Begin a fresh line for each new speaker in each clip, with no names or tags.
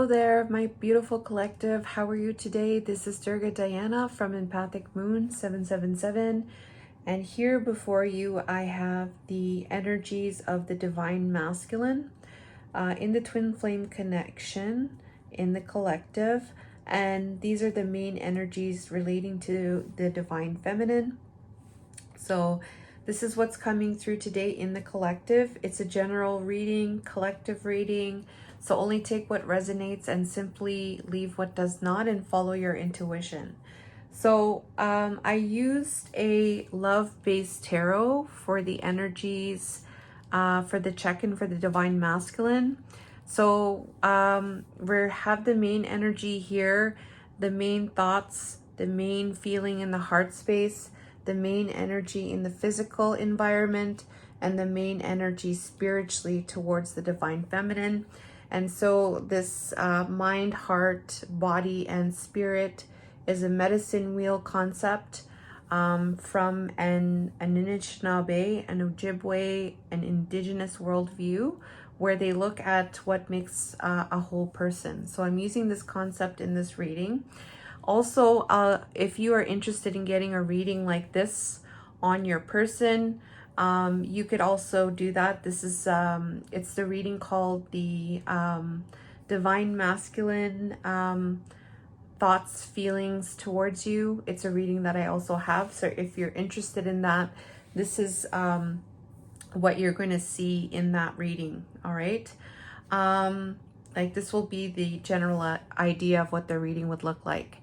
there, my beautiful collective. How are you today? This is Durga Diana from Empathic Moon 777. And here before you, I have the energies of the Divine Masculine in the Twin Flame connection in the collective. And these are the main energies relating to the Divine Feminine. So this is what's coming through today in the collective. It's a general reading, collective reading. So only take what resonates and simply leave what does not and follow your intuition. So I used a love-based tarot for the energies, for the check-in for the Divine Masculine. So we have the main energy here, the main thoughts, the main feeling in the heart space, the main energy in the physical environment, and the main energy spiritually towards the Divine Feminine. And so this mind, heart, body, and spirit is a medicine wheel concept from an Anishinaabe, an Ojibwe, an indigenous worldview, where they look at what makes a whole person. So I'm using this concept in this reading. Also, if you are interested in getting a reading like this on your person, you could also do that. This is, it's the reading called the Divine Masculine Thoughts, Feelings Towards You. It's a reading that I also have. So if you're interested in that, this is what you're going to see in that reading. All right. Like this will be the general idea of what the reading would look like.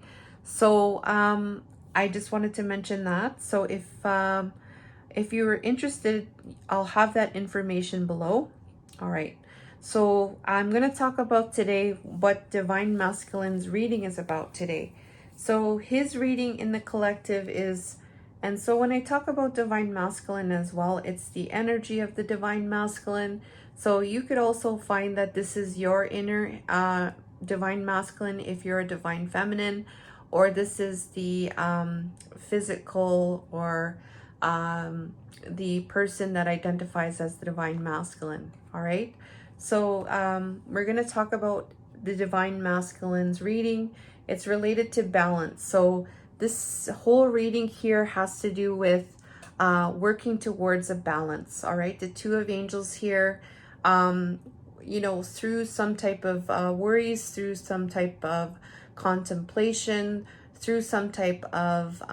So I just wanted to mention that. So if you're interested, I'll have that information below. All right. So I'm going to talk about today what Divine Masculine's reading is about today. So his reading in the collective is, and so when I talk about Divine Masculine as well, it's the energy of the Divine Masculine. So you could also find that this is your inner Divine Masculine if you're a Divine Feminine, or this is the physical or the person that identifies as the Divine Masculine. All right. So we're going to talk about the Divine Masculine's reading. It's related to balance. So this whole reading here has to do with working towards a balance. All right. The Two of Angels here, you know, through some type of worries, through some type of contemplation, through some type of,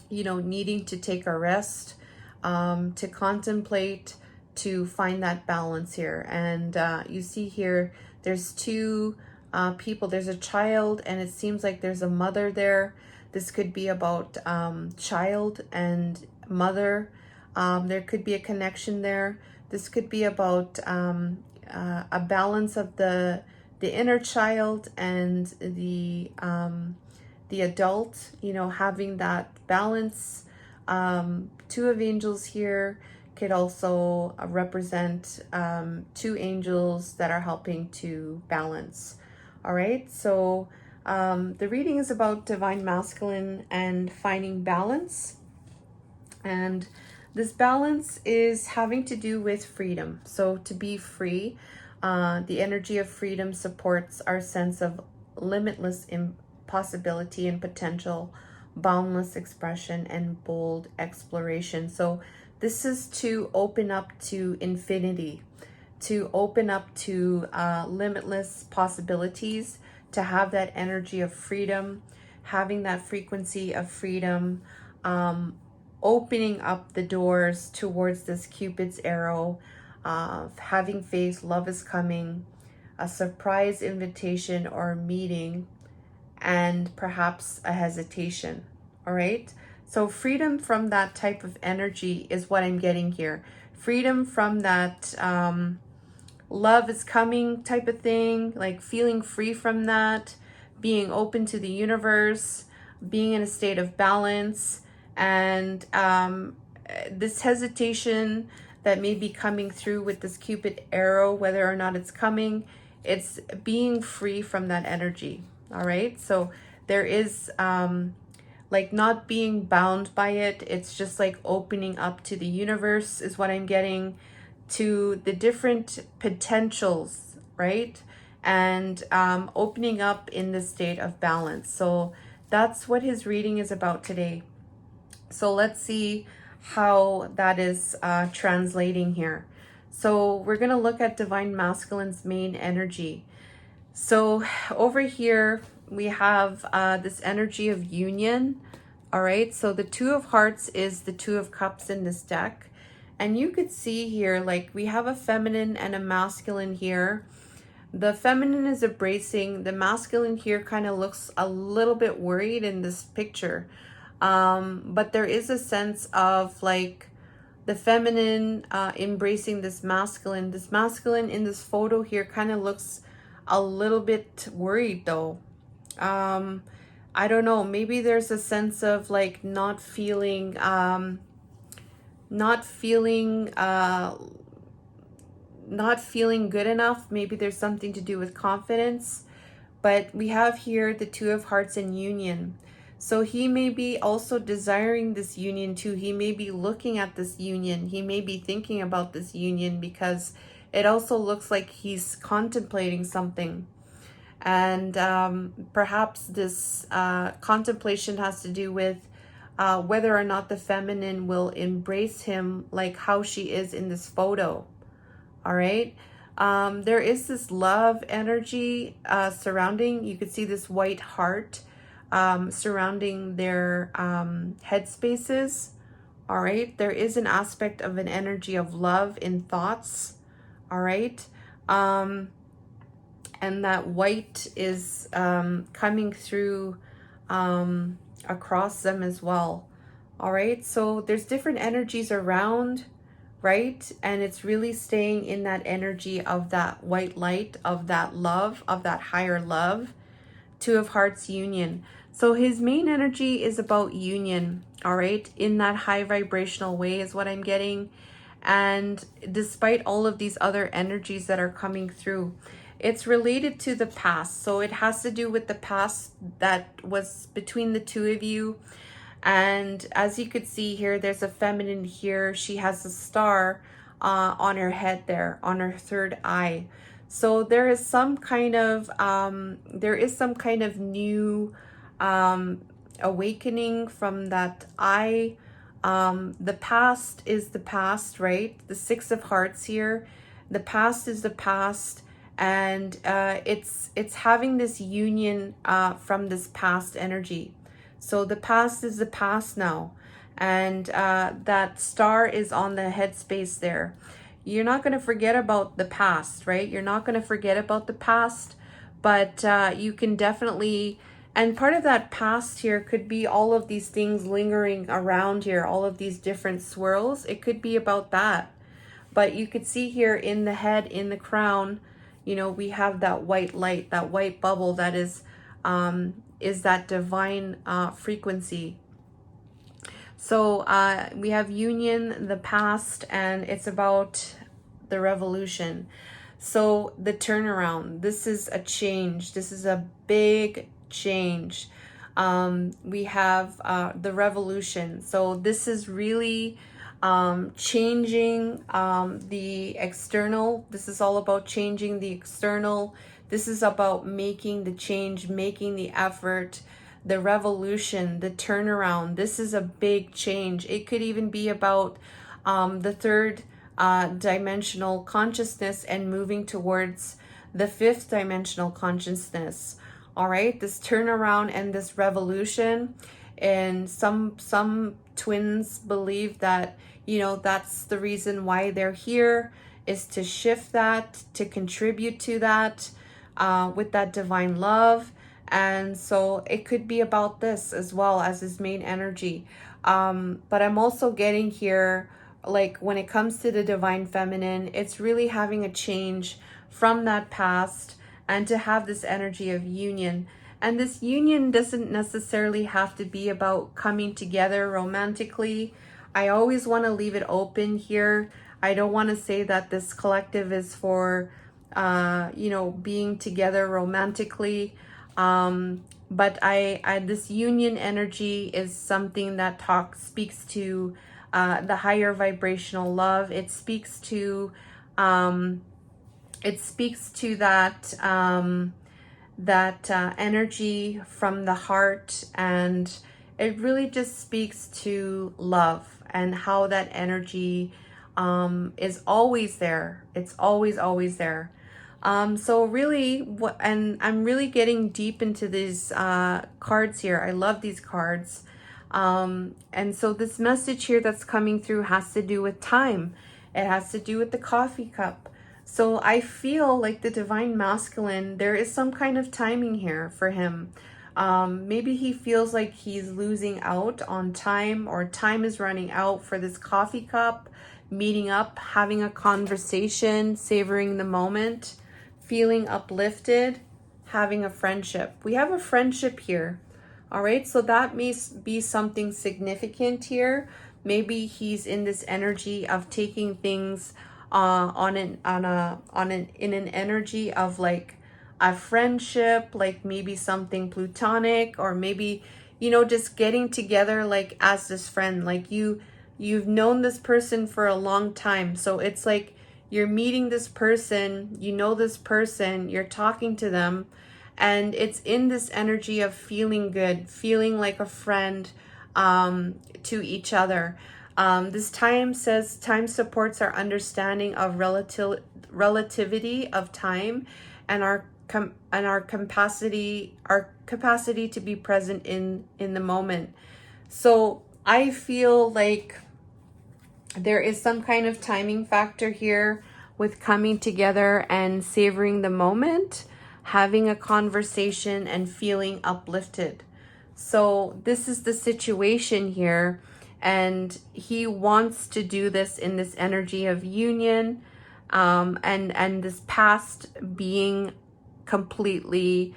you know, needing to take a rest, to contemplate, to find that balance here. And you see here, there's two people. There's a child, and it seems like there's a mother there. This could be about child and mother. There could be a connection there. This could be about a balance of the inner child and the adult, you know, having that balance. Two of Angels here could also represent two angels that are helping to balance. All right, so the reading is about Divine Masculine and finding balance. And this balance is having to do with freedom. So to be free, the energy of freedom supports our sense of limitless possibility and potential, boundless expression, and bold exploration. So this is to open up to infinity, to open up to limitless possibilities, to have that energy of freedom, having that frequency of freedom, opening up the doors towards this Cupid's arrow, having faith, love is coming, a surprise invitation or meeting, and perhaps a hesitation. All right. So freedom from that type of energy is what I'm getting here. Freedom from that love is coming type of thing, like feeling free from that, being open to the universe, being in a state of balance, and this hesitation that may be coming through with this Cupid arrow, whether or not it's coming, it's being free from that energy. All right. So there is like not being bound by it. It's just like opening up to the universe is what I'm getting, to the different potentials, right? and opening up in the state of balance. So that's what his reading is about today. So let's see how that is translating here. So we're going to look at Divine Masculine's main energy. So over here, we have this energy of union. All right, so the Two of Hearts is the Two of Cups in this deck. And you could see here, like, we have a feminine and a masculine here. The feminine is embracing. The masculine here kind of looks a little bit worried in this picture. But there is a sense of like the feminine embracing this masculine. This masculine in this photo here kind of looks a little bit worried though. I don't know, maybe there's a sense of like not feeling good enough. Maybe there's something to do with confidence. But we have here the Two of Hearts in union. So he may be also desiring this union too. He may be looking at this union. He may be thinking about this union because it also looks like he's contemplating something. And perhaps this contemplation has to do with whether or not the feminine will embrace him like how she is in this photo. All right. There is this love energy surrounding. You could see this white heart surrounding their head spaces. All right. There is an aspect of an energy of love in thoughts. All right. And that white is coming through across them as well. All right. So there's different energies around, right? And it's really staying in that energy of that white light, of that love, of that higher love. Two of Hearts union. So his main energy is about union, all right? In that high vibrational way is what I'm getting. And despite all of these other energies that are coming through, it's related to the past. So it has to do with the past that was between the two of you. And as you could see here, there's a feminine here. She has a star on her head there, on her third eye. So there is some kind of new awakening from that eye. The past is the past, right? The Six of Hearts here. The past is the past. And it's having this union from this past energy. So the past is the past now. And that star is on the headspace there. You're not going to forget about the past, right? You're not going to forget about the past, but you can definitely, and part of that past here could be all of these things lingering around here, all of these different swirls. It could be about that. But you could see here in the head, in the crown, you know, we have that white light, that white bubble that is that divine frequency. So we have union, the past, and it's about the revolution. So the turnaround, this is a change. This is a big change. We have the revolution. So this is really changing the external. This is all about changing the external. This is about making the change, making the effort, the revolution, the turnaround. This is a big change. It could even be about the third dimensional consciousness and moving towards the fifth dimensional consciousness. All right, this turnaround and this revolution. And some twins believe that, you know, that's the reason why they're here, is to shift that, to contribute to that with that divine love. And so it could be about this as well as his main energy. But I'm also getting here, like when it comes to the divine feminine, it's really having a change from that past and to have this energy of union. And this union doesn't necessarily have to be about coming together romantically. I always want to leave it open here. I don't want to say that this collective is for, you know, being together romantically. But this union energy is something that speaks to the higher vibrational love. It speaks to it speaks to that energy from the heart, and it really just speaks to love and how that energy is always there. It's always there. So really, and I'm really getting deep into these cards here. I love these cards. And so this message here that's coming through has to do with time. It has to do with the coffee cup. So I feel like the divine masculine, there is some kind of timing here for him. Maybe he feels like he's losing out on time, or time is running out for this coffee cup, meeting up, having a conversation, savoring the moment, feeling uplifted, having a friendship. We have a friendship here. All right, so that may be something significant here. Maybe he's in this energy of taking things in an energy of like a friendship, like maybe something platonic, or maybe, you know, just getting together like as this friend. Like you've known this person for a long time, so it's like you're meeting this person, you know this person, you're talking to them, and it's in this energy of feeling good, feeling like a friend to each other. This time says time supports our understanding of relativity of time, and our capacity to be present in the moment. So I feel like there is some kind of timing factor here with coming together and savoring the moment, having a conversation, and feeling uplifted. So this is the situation here, and he wants to do this in this energy of union, and this past being completely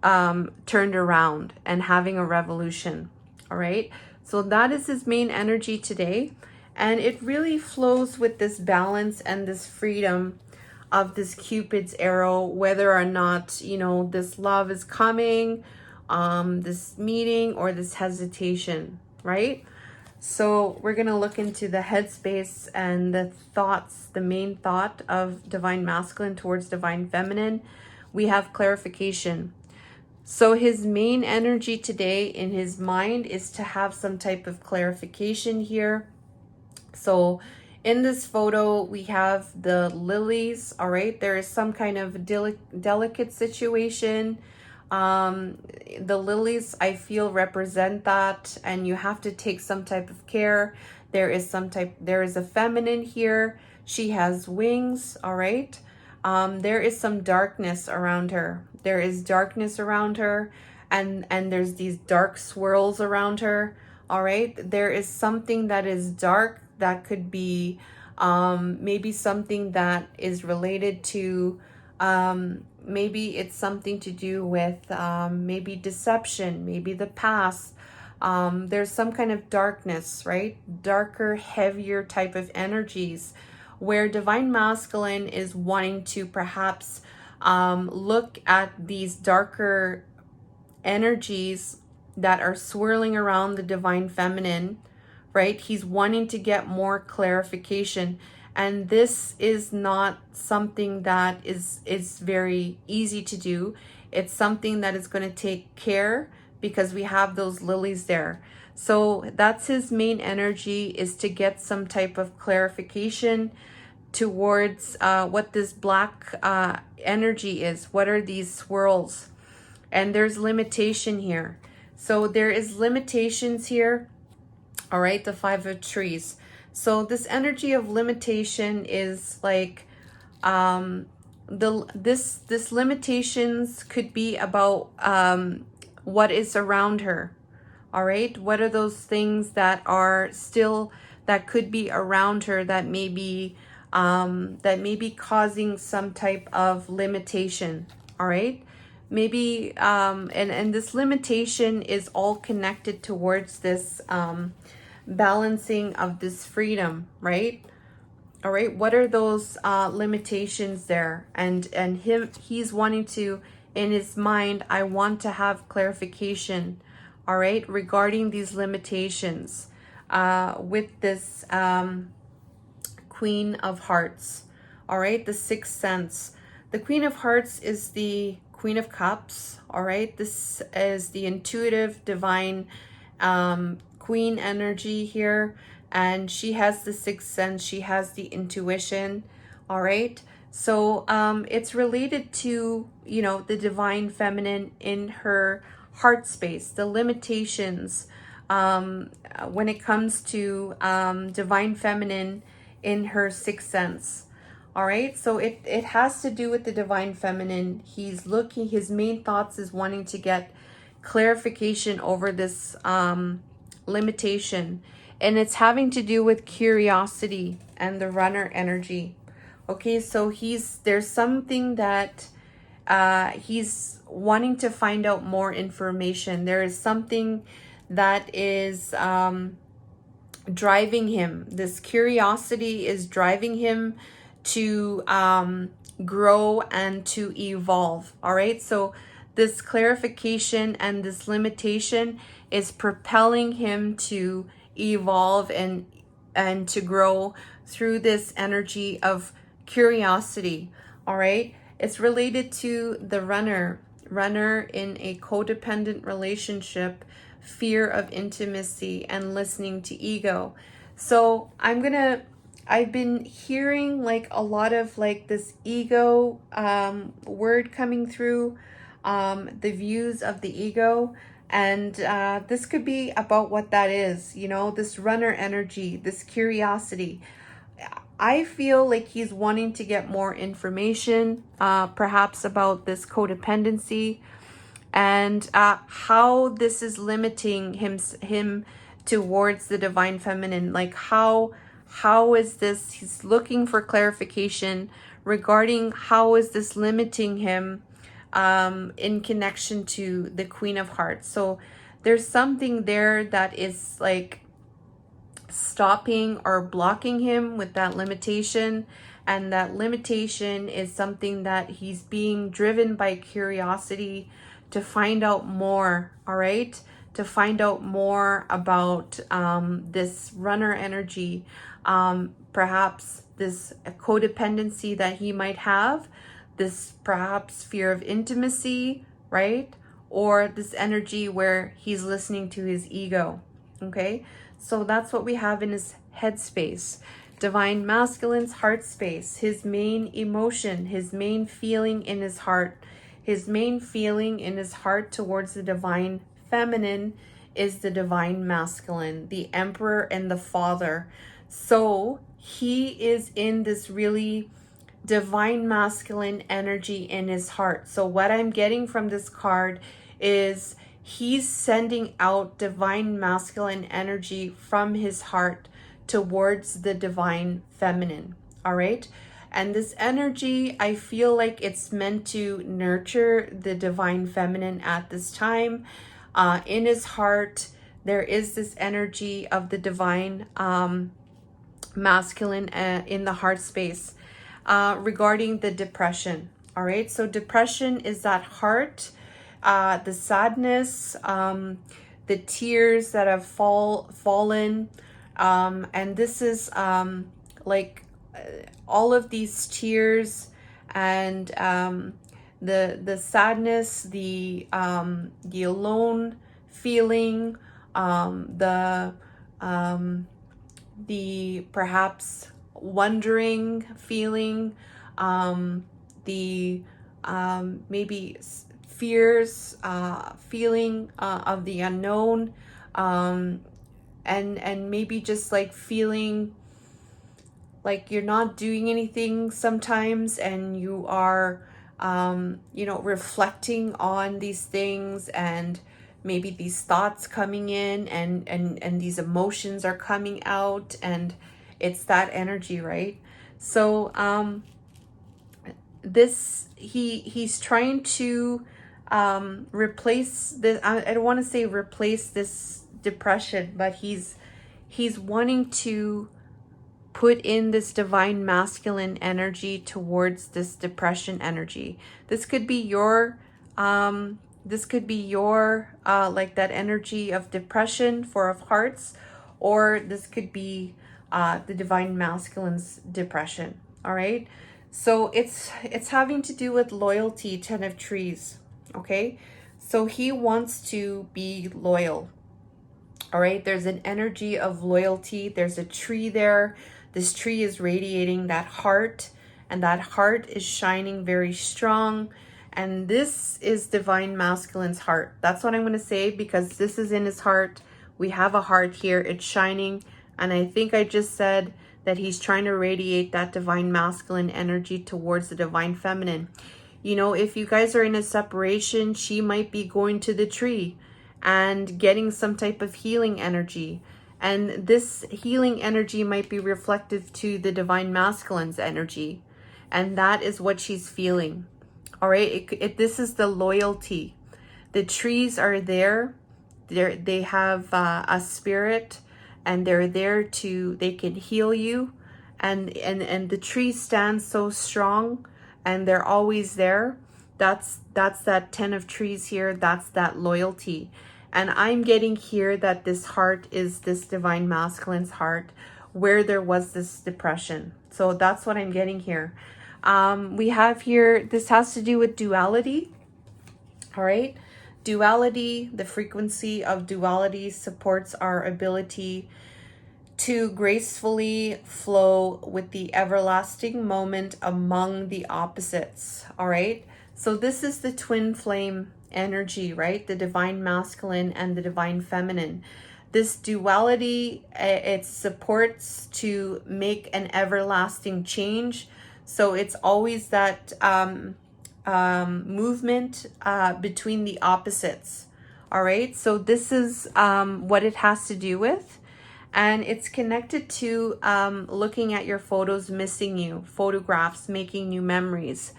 turned around and having a revolution. All right, so that is his main energy today, and it really flows with this balance and this freedom of this Cupid's arrow, whether or not, you know, this love is coming, this meeting, or this hesitation, right? So we're going to look into the headspace and the thoughts, the main thought of divine masculine towards divine feminine. We have clarification. So his main energy today in his mind is to have some type of clarification here. So in this photo, we have the lilies, all right? There is some kind of delicate situation. The lilies, I feel, represent that, and you have to take some type of care. There is a feminine here. She has wings, all right? There is some darkness around her. There is darkness around her, and there's these dark swirls around her, all right? There is something that is dark that could be maybe something that is related to, maybe it's something to do with maybe deception, maybe the past. There's some kind of darkness, right? Darker, heavier type of energies, where divine masculine is wanting to perhaps look at these darker energies that are swirling around the divine feminine, right? He's wanting to get more clarification. And this is not something that is very easy to do. It's something that is going to take care, because we have those lilies there. So that's his main energy, is to get some type of clarification towards what this black energy is. What are these swirls? And there's limitation here. So there is limitations here. All right, the Five of Trees. So this energy of limitation is like this limitations could be about what is around her. All right, what are those things that are still, that could be around her, that may be causing some type of limitation. All right, maybe and this limitation is all connected towards this balancing of this freedom, right? All right, what are those limitations there? And he's wanting to, in his mind, I want to have clarification, all right, regarding these limitations with this Queen of Hearts. All right, the sixth sense. The Queen of Hearts is the Queen of Cups. All right, this is the intuitive, divine queen energy here, and she has the sixth sense. She has the intuition. All right, so it's related to, you know, the divine feminine in her heart space, the limitations when it comes to divine feminine in her sixth sense. All right, so it has to do with the divine feminine. He's looking, his main thoughts is wanting to get clarification over this limitation, and it's having to do with curiosity and the runner energy. Okay, so there's something that he's wanting to find out more information. There is something that is driving him. This curiosity is driving him to grow and to evolve. All right, so this clarification and this limitation is propelling him to evolve and to grow through this energy of curiosity. All right, it's related to the runner in a codependent relationship, fear of intimacy, and listening to ego. So I've been hearing like a lot of like this ego word coming through, the views of the ego. And this could be about what that is, you know, this runner energy, this curiosity. I feel like he's wanting to get more information, perhaps about this codependency, and how this is limiting him towards the divine feminine. Like how is this, he's looking for clarification regarding how is this limiting him in connection to the Queen of Hearts. So there's something there that is like stopping or blocking him with that limitation, and that limitation is something that he's being driven by curiosity to find out more. All right, to find out more about this runner energy, perhaps this codependency that he might have, this perhaps fear of intimacy, right? Or this energy where he's listening to his ego. Okay, so that's what we have in his headspace. Divine masculine's heart space, his main emotion, his main feeling in his heart, his main feeling in his heart towards the divine feminine is the divine masculine, the emperor and the father. So he is in this really divine masculine energy in his heart. So what I'm getting from this card is he's sending out divine masculine energy from his heart towards the divine feminine. All right, and this energy, I feel like it's meant to nurture the divine feminine at this time. In his heart there is this energy of the divine masculine in the heart space. Regarding the depression. All right, so depression is that heart, the sadness, the tears that have fallen, and this is like all of these tears and the sadness, the alone feeling, the perhaps wondering feeling, the maybe fears, feeling of the unknown, and maybe just like feeling like you're not doing anything sometimes, and you are you know, reflecting on these things, and maybe these thoughts coming in, and these emotions are coming out, and it's that energy, right? So this he's trying to replace this. I don't want to say replace this depression, but he's wanting to put in this divine masculine energy towards this depression energy. This could be your like that energy of depression, Four of Hearts, or this could be the divine masculine's depression. All right, So it's having to do with loyalty, 10 of trees, okay? So he wants to be loyal, all right? There's an energy of loyalty. There's a tree there. This tree is radiating that heart, and that heart is shining very strong. And this is divine masculine's heart. That's what I'm going to say, because this is in his heart. We have a heart here. It's shining. And I think I just said that he's trying to radiate that divine masculine energy towards the divine feminine. You know, if you guys are in a separation, she might be going to the tree and getting some type of healing energy. And this healing energy might be reflective to the divine masculine's energy. And that is what she's feeling. All right, this is the loyalty. The trees are there. They have a spirit, and they're there to, they can heal you. And the tree stands so strong, and they're always there. That's that 10 of trees here. That's that loyalty. And I'm getting here that this heart is this divine masculine's heart, where there was this depression. So that's what I'm getting here. We have here, this has to do with duality. All right. Duality, the frequency of duality supports our ability to gracefully flow with the everlasting moment among the opposites. All right. So this is the twin flame energy, right? The divine masculine and the divine feminine. This duality, it supports to make an everlasting change. So it's always that movement between the opposites. All right. So this is what it has to do with. And it's connected to looking at your photos, missing you, photographs, making new memories.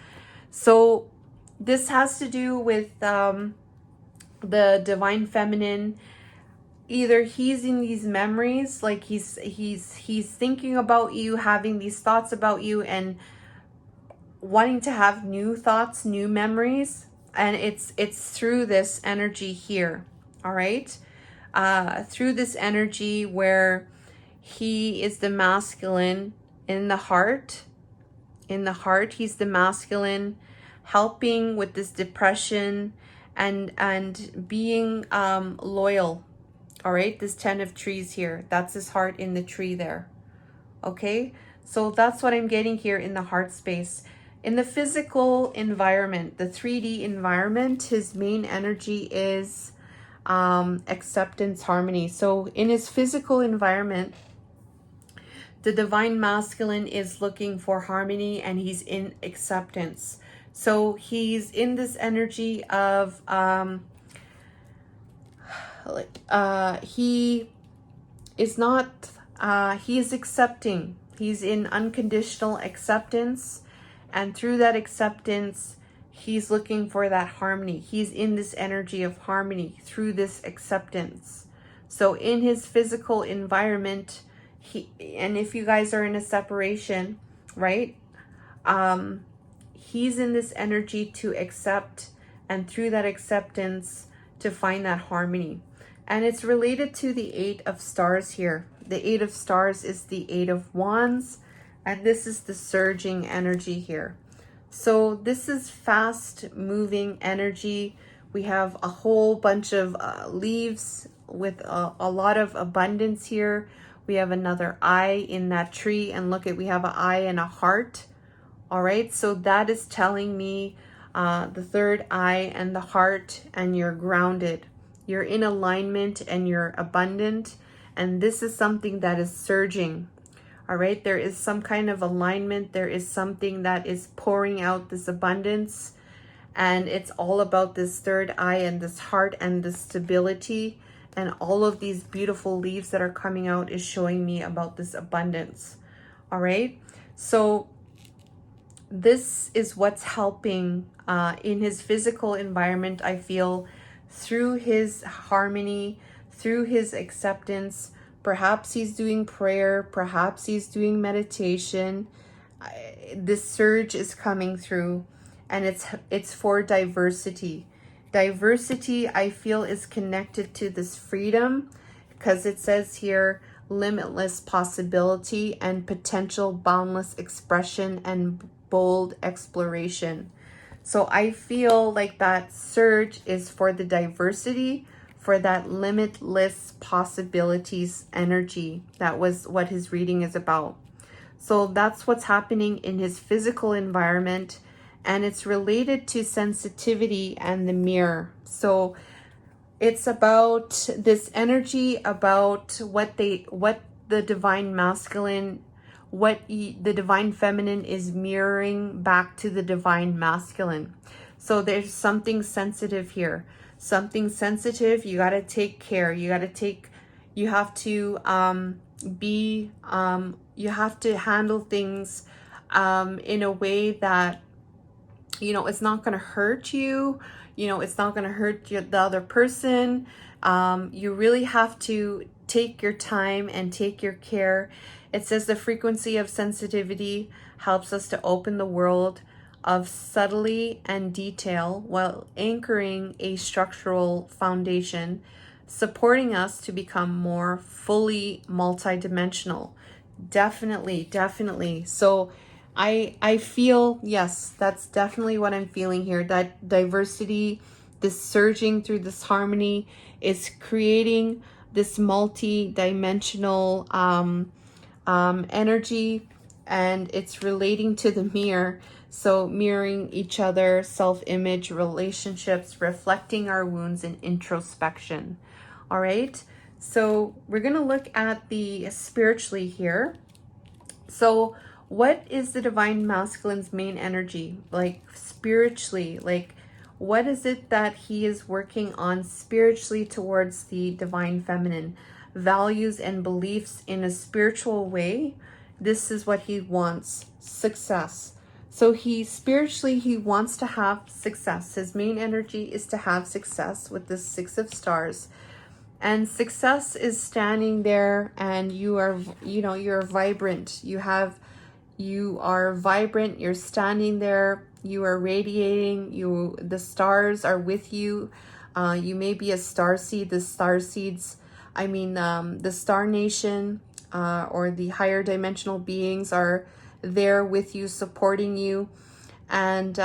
So this has to do with the divine feminine. Either he's in these memories, like he's thinking about you, having these thoughts about you, and wanting to have new thoughts, new memories. And it's through this energy here. All right. Through this energy where he is the masculine in the heart. In the heart, he's the masculine, helping with this depression and being loyal. All right, this 10 of trees here, that's his heart in the tree there. Okay, so that's what I'm getting here in the heart space. In the physical environment, the 3D environment, his main energy is acceptance, harmony. So in his physical environment, the divine masculine is looking for harmony, and he's in acceptance. So he's in this energy of he is not he is accepting. He's in unconditional acceptance, and through that acceptance, he's looking for that harmony. He's in this energy of harmony through this acceptance. So in his physical environment, and if you guys are in a separation, right? He's in this energy to accept, and through that acceptance to find that harmony. And it's related to the 8 of stars here. The 8 of stars is the 8 of wands, and this is the surging energy here. So this is fast moving energy. We have a whole bunch of leaves with a lot of abundance here. We have another eye in that tree, and look at, we have an eye and a heart. All right, so that is telling me the third eye and the heart, and you're grounded. You're in alignment and you're abundant, and this is something that is surging. All right, there is some kind of alignment. There is something that is pouring out this abundance, and it's all about this third eye and this heart and the stability, and all of these beautiful leaves that are coming out is showing me about this abundance. All right, so this is what's helping in his physical environment, I feel, through his harmony, through his acceptance. Perhaps he's doing prayer, perhaps he's doing meditation. This surge is coming through, and it's for diversity. Diversity, I feel, is connected to this freedom, because it says here, limitless possibility and potential boundless expression and bold exploration. So I feel like that surge is for the diversity, for that limitless possibilities energy. That was what his reading is about. So that's what's happening in his physical environment, and it's related to sensitivity and the mirror. So it's about this energy, about what the divine masculine, the divine feminine is mirroring back to the divine masculine. So there's something sensitive here. Something sensitive, you got to take care. You have to you have to handle things in a way that, you know, it's not going to hurt you. You know, it's not going to hurt the other person. You really have to take your time and take your care. It says the frequency of sensitivity helps us to open the world of subtlety and detail while anchoring a structural foundation, supporting us to become more fully multidimensional. Definitely, definitely. So I feel, yes, that's definitely what I'm feeling here. That diversity, this surging through this harmony is creating this multi-dimensional energy, and it's relating to the mirror. So mirroring each other, self-image, relationships, reflecting our wounds, and introspection. All right. So we're going to look at the spiritually here. So what is the divine masculine's main energy? Like spiritually, like what is it that he is working on spiritually towards the divine feminine? Values and beliefs in a spiritual way. This is what he wants: success. So he wants to have success. His main energy is to have success with the 6 of stars. And success is standing there, and you are, you know, you're vibrant. You are vibrant. You're standing there. You are radiating. The stars are with you. You may be a star seed. The star seeds, the star nation, or the higher dimensional beings are there with you, supporting you, and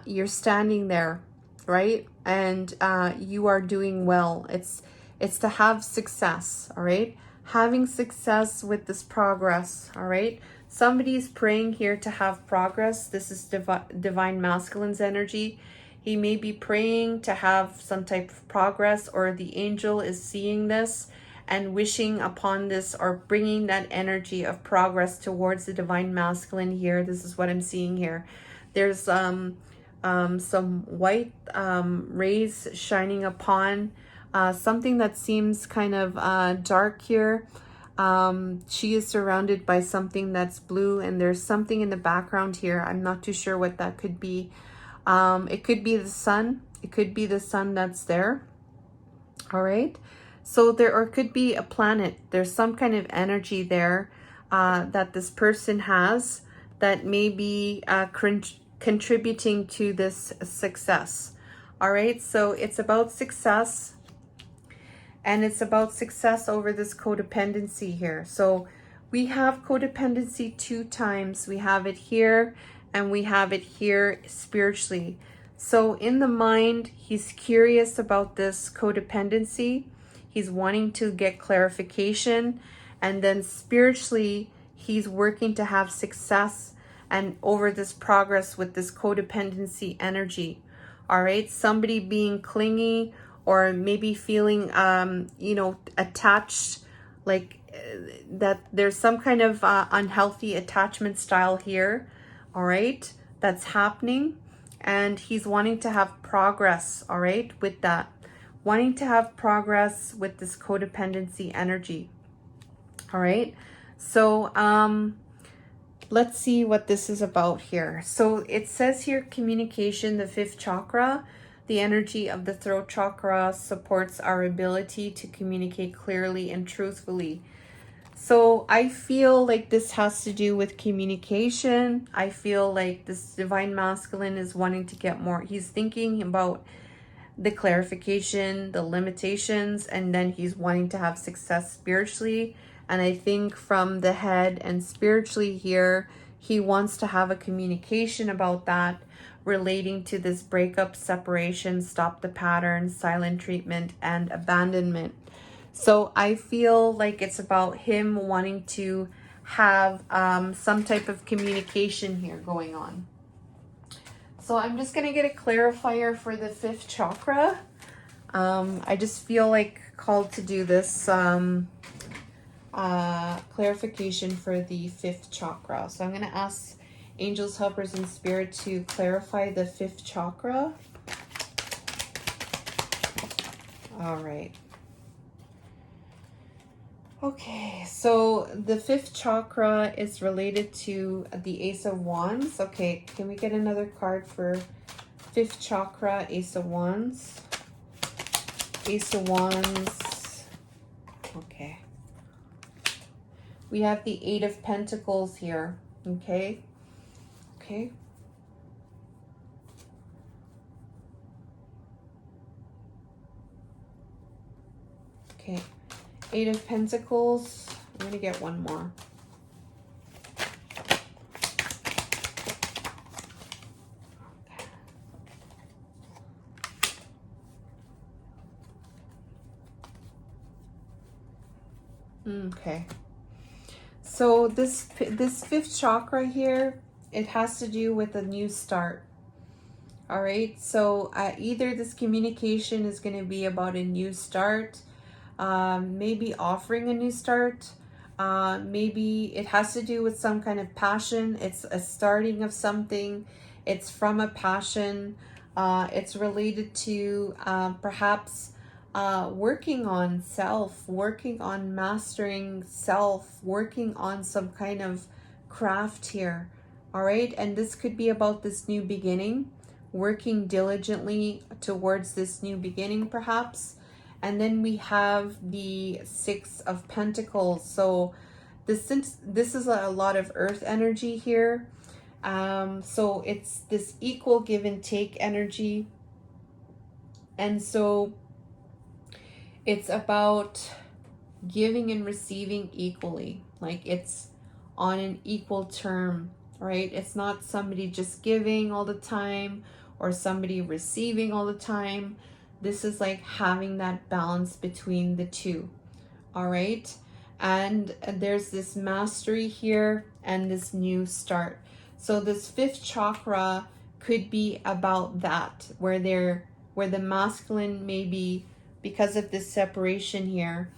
you're standing there, right? And you are doing well. It's to have success, all right? Having success with this progress, all right? Somebody's praying here to have progress. This is divine masculine's energy. He may be praying to have some type of progress, or the angel is seeing this and wishing upon this, or bringing that energy of progress towards the divine masculine here. This is what I'm seeing here. There's some white rays shining upon something that seems kind of dark here. She is surrounded by something that's blue, and there's something in the background here. I'm not too sure what that could be. It could be the sun. It could be the sun that's there. All right. So or it could be a planet. There's some kind of energy there that this person has that may be contributing to this success. All right. So it's about success. And it's about success over this codependency here. So we have codependency 2 times. We have it here, and we have it here spiritually. So in the mind, he's curious about this codependency. He's wanting to get clarification. And then spiritually, he's working to have success and over this progress with this codependency energy. All right. Somebody being clingy, or maybe feeling, attached, like that there's some kind of unhealthy attachment style here, all right, that's happening. And he's wanting to have progress, all right, with that. Wanting to have progress with this codependency energy, all right? So let's see what this is about here. So it says here, communication, the 5th chakra. The energy of the throat chakra supports our ability to communicate clearly and truthfully. So I feel like this has to do with communication. I feel like this divine masculine is wanting to get more. He's thinking about the clarification, the limitations, and then he's wanting to have success spiritually. And I think from the head and spiritually here, he wants to have a communication about that relating to this breakup, separation, stop the pattern, silent treatment, and abandonment. So I feel like it's about him wanting to have some type of communication here going on. So I'm just going to get a clarifier for the 5th chakra. I just feel like called to do this clarification for the 5th chakra. So I'm going to ask angels, helpers, and spirit to clarify the 5th chakra. All right. Okay, so the 5th chakra is related to the Ace of Wands. Okay, can we get another card for 5th chakra, Ace of Wands? Ace of Wands. Okay. We have the 8 of Pentacles here. Okay. Okay. Okay. 8 of Pentacles. I'm going to get one more. Okay. So this 5th chakra here, it has to do with a new start. All right. So either this communication is going to be about a new start, maybe offering a new start. Maybe it has to do with some kind of passion. It's a starting of something. It's from a passion. It's related to perhaps working on self, working on mastering self, working on some kind of craft here. All right. And this could be about this new beginning, working diligently towards this new beginning, perhaps. And then we have the 6 of Pentacles. So this is a lot of earth energy here. So it's this equal give and take energy. And so it's about giving and receiving equally. Like it's on an equal term, right? It's not somebody just giving all the time or somebody receiving all the time. This is like having that balance between the two. All right. And there's this mastery here and this new start. So this 5th chakra could be about that, where the masculine may be, because of this separation here,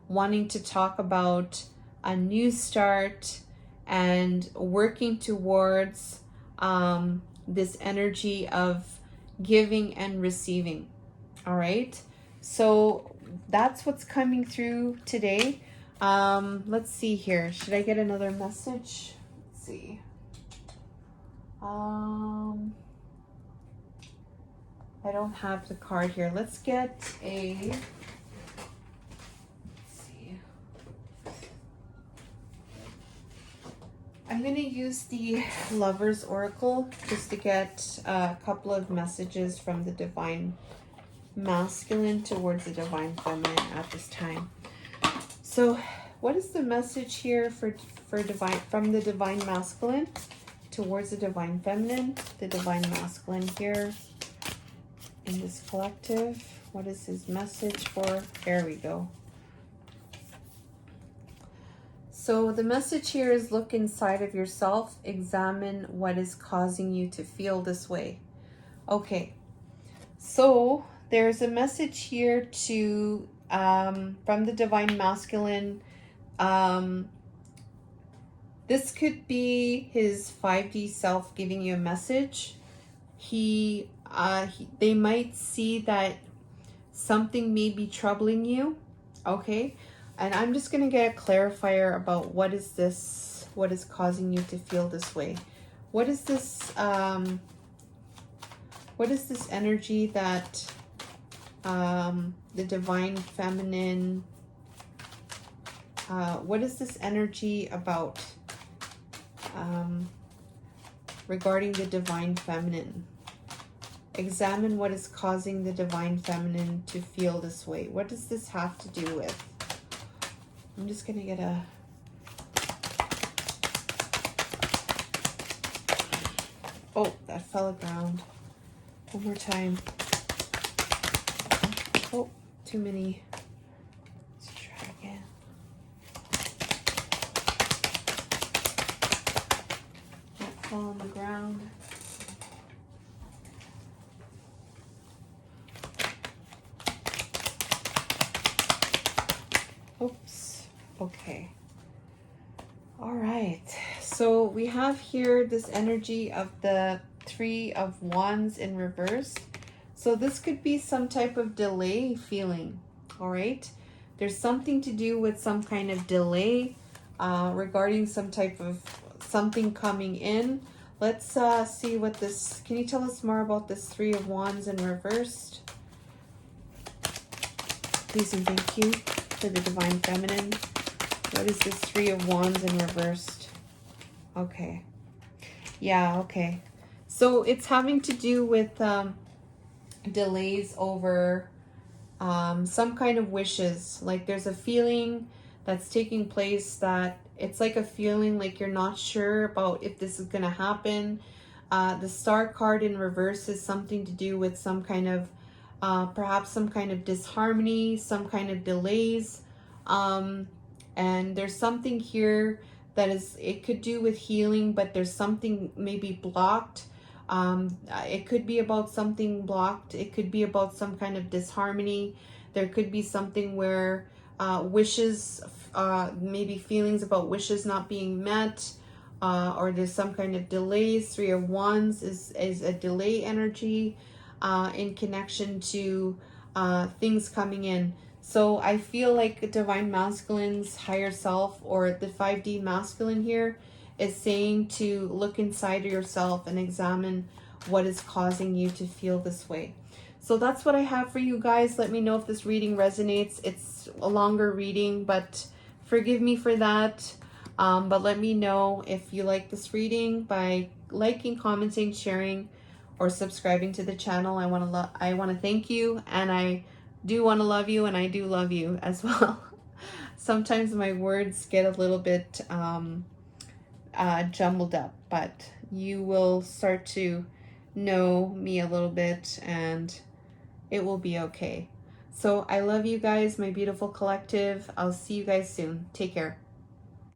wanting to talk about a new start and working towards this energy of giving and receiving. All right, so that's what's coming through today. Let's see here. Should I get another message? Let's see. I don't have the card here. Let's get a, let's see. I'm going to use the Lover's Oracle just to get a couple of messages from the Divine Masculine towards the Divine Feminine at this time. So what is the message here for divine, from the Divine Masculine towards the Divine Feminine? The Divine Masculine here in this collective. What is his message for? There we go. So the message here is look inside of yourself, examine what is causing you to feel this way. Okay, so there's a message here to from the Divine Masculine. This could be his 5D self giving you a message. They might see that something may be troubling you. Okay, and I'm just going to get a clarifier about what is this, what is causing you to feel this way. What is this energy that the Divine Feminine, what is this energy about regarding the Divine Feminine? Examine what is causing the Divine Feminine to feel this way. What does this have to do with? I'm just going to get a Oh, that fell ground. One more time. Oh, too many. Let's try again. That fell on the ground. Oops. Okay. All right. So we have here this energy of the Three of Wands in reverse. So this could be some type of delay feeling. All right. There's something to do with some kind of delay regarding some type of something coming in. Let's see what this, can you tell us more about this Three of Wands in reversed? Please and thank you for the Divine Feminine. What is this Three of Wands in reversed? Okay. Yeah, okay. So it's having to do with delays over some kind of wishes. Like there's a feeling that's taking place that it's like a feeling like you're not sure about if this is going to happen. The Star card in reverse is something to do with some kind of perhaps some kind of disharmony, some kind of delays. And there's something here that is, it could do with healing, but there's something maybe blocked. It could be about something blocked. It could be about some kind of disharmony. There could be something where wishes, maybe feelings about wishes not being met, or there's some kind of delays. Three of Wands is a delay energy in connection to things coming in. So I feel like Divine Masculine's higher self, or the 5D masculine here, is saying to look inside of yourself and examine what is causing you to feel this way. So that's what I have for you guys. Let me know if this reading resonates. It's a longer reading, but forgive me for that. But let me know if you like this reading by liking, commenting, sharing, or subscribing to the channel. I want to thank you, and I do want to love you, and I do love you as well. Sometimes my words get a little bit jumbled up, but you will start to know me a little bit, and it will be okay. So I love you guys, my beautiful collective. I'll see you guys soon. Take care.